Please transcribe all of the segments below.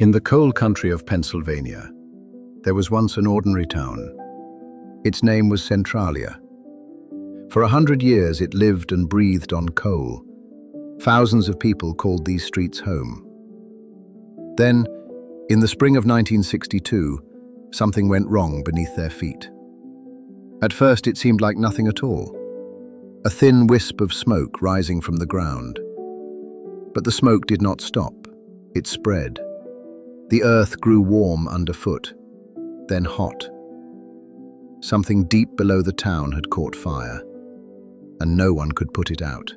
In the coal country of Pennsylvania, there was once an ordinary town. Its name was Centralia. For 100 years it lived and breathed on coal. Thousands of people called these streets home. Then, in the spring of 1962, something went wrong beneath their feet. At first it seemed like nothing at all. A thin wisp of smoke rising from the ground. But the smoke did not stop. It spread. The earth grew warm underfoot, then hot. Something deep below the town had caught fire, and no one could put it out.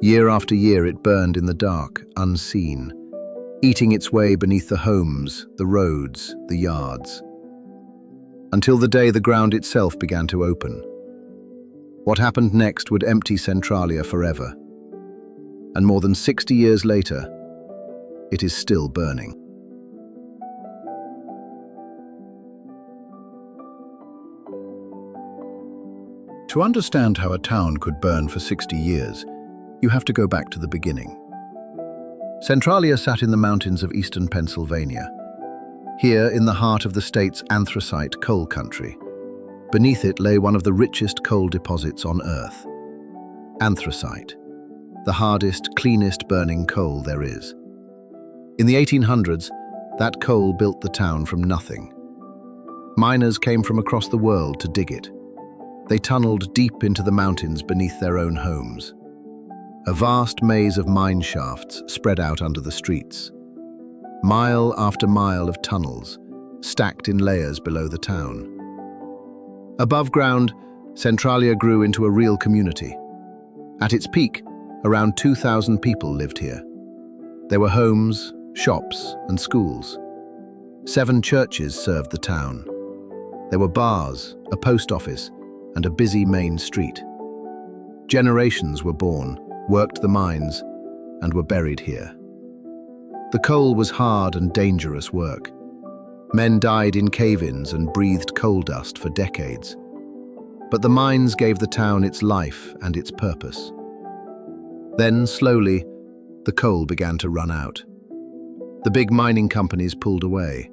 Year after year it burned in the dark, unseen, eating its way beneath the homes, the roads, the yards. Until the day the ground itself began to open. What happened next would empty Centralia forever. And more than 60 years later, it is still burning. To understand how a town could burn for 60 years, you have to go back to the beginning. Centralia sat in the mountains of eastern Pennsylvania. Here, in the heart of the state's anthracite coal country, beneath it lay one of the richest coal deposits on Earth. Anthracite, the hardest, cleanest burning coal there is. In the 1800s, that coal built the town from nothing. Miners came from across the world to dig it. They tunneled deep into the mountains beneath their own homes. A vast maze of mine shafts spread out under the streets. Mile after mile of tunnels, stacked in layers below the town. Above ground, Centralia grew into a real community. At its peak, around 2,000 people lived here. There were homes, shops, and schools. 7 churches served the town. There were bars, a post office, and a busy main street. Generations were born, worked the mines, and were buried here. The coal was hard and dangerous work. Men died in cave-ins and breathed coal dust for decades. But the mines gave the town its life and its purpose. Then, slowly, the coal began to run out. The big mining companies pulled away.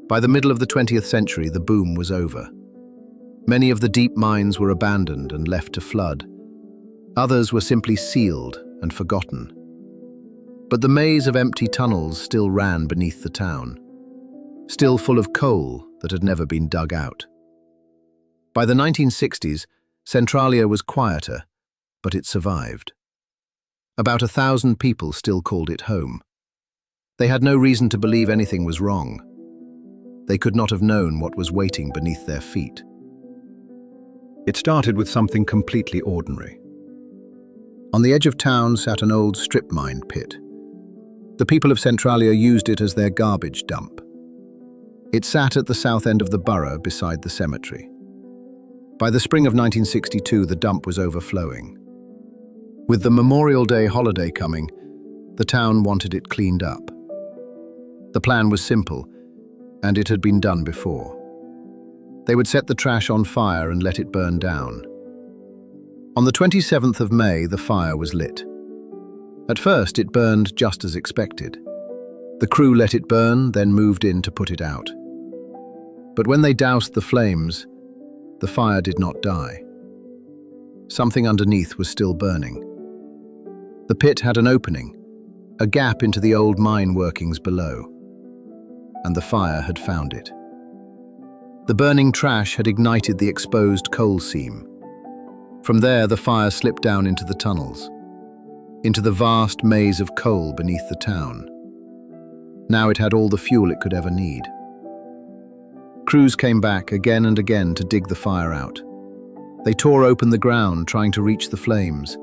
By the middle of the 20th century, the boom was over. Many of the deep mines were abandoned and left to flood. Others were simply sealed and forgotten. But the maze of empty tunnels still ran beneath the town, still full of coal that had never been dug out. By the 1960s, Centralia was quieter, but it survived. About 1,000 people still called it home. They had no reason to believe anything was wrong. They could not have known what was waiting beneath their feet. It started with something completely ordinary. On the edge of town sat an old strip mine pit. The people of Centralia used it as their garbage dump. It sat at the south end of the borough beside the cemetery. By the spring of 1962, the dump was overflowing. With the Memorial Day holiday coming, the town wanted it cleaned up. The plan was simple, and it had been done before. They would set the trash on fire and let it burn down. On the 27th of May, the fire was lit. At first, it burned just as expected. The crew let it burn, then moved in to put it out. But when they doused the flames, the fire did not die. Something underneath was still burning. The pit had an opening, a gap into the old mine workings below, and the fire had found it. The burning trash had ignited the exposed coal seam. From there, the fire slipped down into the tunnels, into the vast maze of coal beneath the town. Now it had all the fuel it could ever need. Crews came back again and again to dig the fire out. They tore open the ground, trying to reach the flames.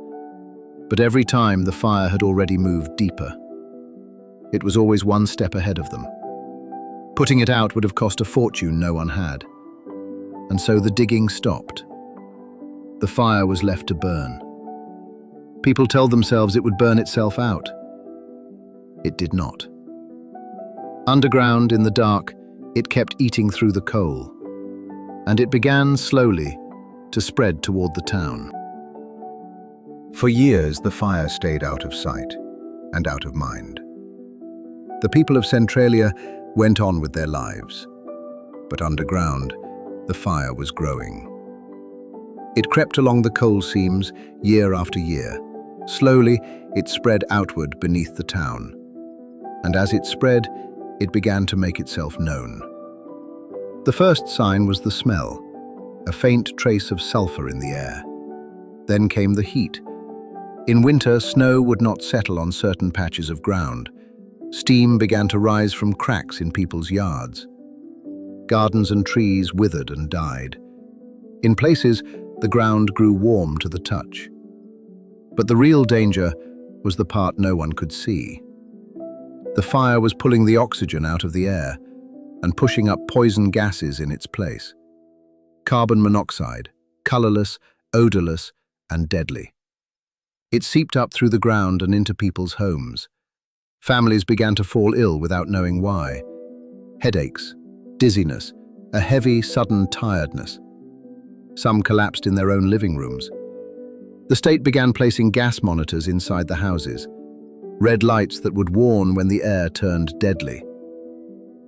But every time, the fire had already moved deeper. It was always one step ahead of them. Putting it out would have cost a fortune no one had. And so the digging stopped. The fire was left to burn. People told themselves it would burn itself out. It did not. Underground, in the dark, it kept eating through the coal. And it began, slowly, to spread toward the town. For years, the fire stayed out of sight and out of mind. The people of Centralia went on with their lives. But underground, the fire was growing. It crept along the coal seams year after year. Slowly, it spread outward beneath the town. And as it spread, it began to make itself known. The first sign was the smell, a faint trace of sulfur in the air. Then came the heat. In winter, snow would not settle on certain patches of ground. Steam began to rise from cracks in people's yards. Gardens and trees withered and died. In places, the ground grew warm to the touch. But the real danger was the part no one could see. The fire was pulling the oxygen out of the air and pushing up poison gases in its place. Carbon monoxide, colorless, odorless, and deadly. It seeped up through the ground and into people's homes. Families began to fall ill without knowing why. Headaches, dizziness, a heavy, sudden tiredness. Some collapsed in their own living rooms. The state began placing gas monitors inside the houses, red lights that would warn when the air turned deadly.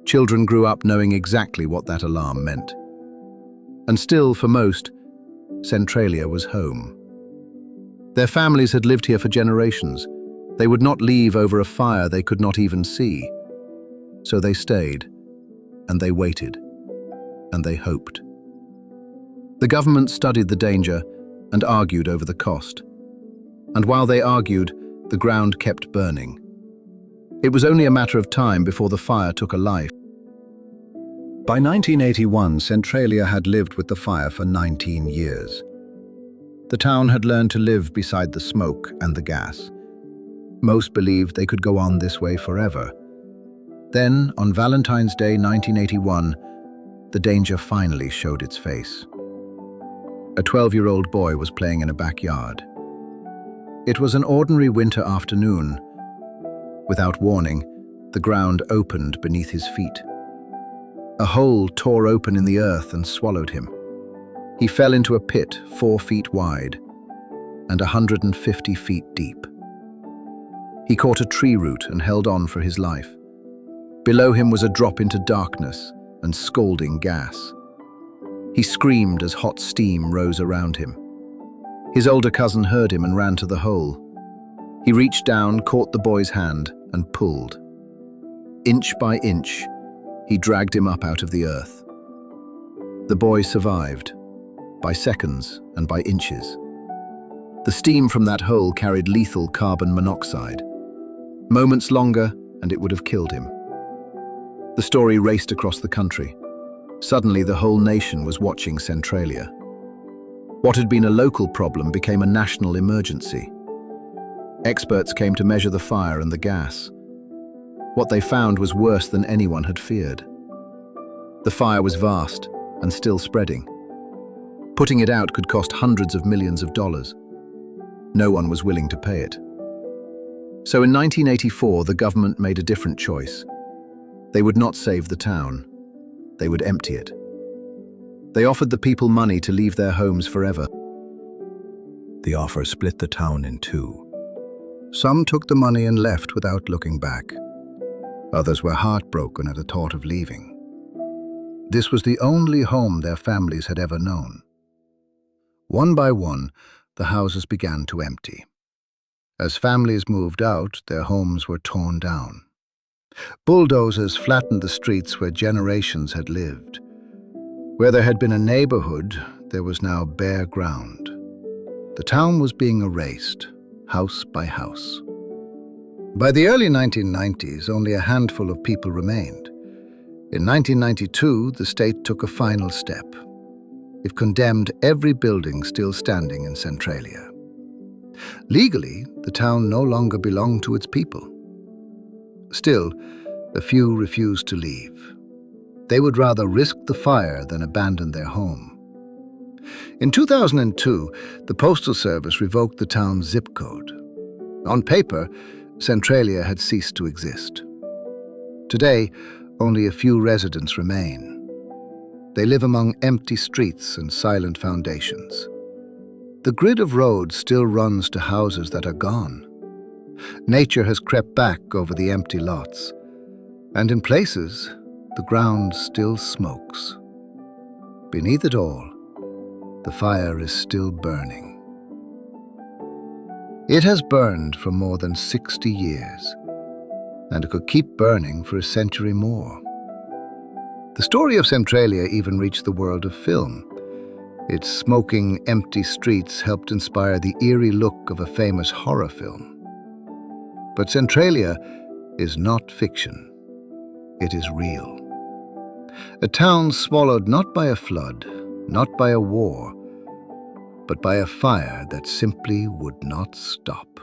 Children grew up knowing exactly what that alarm meant. And still, for most, Centralia was home. Their families had lived here for generations. They would not leave over a fire they could not even see. So they stayed, and they waited, and they hoped. The government studied the danger and argued over the cost. And while they argued, the ground kept burning. It was only a matter of time before the fire took a life. By 1981, Centralia had lived with the fire for 19 years. The town had learned to live beside the smoke and the gas. Most believed they could go on this way forever. Then, on Valentine's Day 1981, the danger finally showed its face. A 12-year-old boy was playing in a backyard. It was an ordinary winter afternoon. Without warning, the ground opened beneath his feet. A hole tore open in the earth and swallowed him. He fell into a pit 4 feet wide and 150 feet deep. He caught a tree root and held on for his life. Below him was a drop into darkness and scalding gas. He screamed as hot steam rose around him. His older cousin heard him and ran to the hole. He reached down, caught the boy's hand, and pulled. Inch by inch, he dragged him up out of the earth. The boy survived, by seconds and by inches. The steam from that hole carried lethal carbon monoxide. Moments longer, and it would have killed him. The story raced across the country. Suddenly, the whole nation was watching Centralia. What had been a local problem became a national emergency. Experts came to measure the fire and the gas. What they found was worse than anyone had feared. The fire was vast and still spreading. Putting it out could cost hundreds of millions of dollars. No one was willing to pay it. So in 1984, the government made a different choice. They would not save the town. They would empty it. They offered the people money to leave their homes forever. The offer split the town in two. Some took the money and left without looking back. Others were heartbroken at the thought of leaving. This was the only home their families had ever known. One by one, the houses began to empty. As families moved out, their homes were torn down. Bulldozers flattened the streets where generations had lived. Where there had been a neighborhood, there was now bare ground. The town was being erased, house by house. By the early 1990s, only a handful of people remained. In 1992, the state took a final step. It condemned every building still standing in Centralia. Legally, the town no longer belonged to its people. Still, a few refused to leave. They would rather risk the fire than abandon their home. In 2002, the Postal Service revoked the town's zip code. On paper, Centralia had ceased to exist. Today, only a few residents remain. They live among empty streets and silent foundations. The grid of roads still runs to houses that are gone. Nature has crept back over the empty lots. And in places, the ground still smokes. Beneath it all, the fire is still burning. It has burned for more than 60 years, and it could keep burning for a century more. The story of Centralia even reached the world of film. Its smoking, empty streets helped inspire the eerie look of a famous horror film. But Centralia is not fiction. It is real. A town swallowed not by a flood, not by a war, but by a fire that simply would not stop.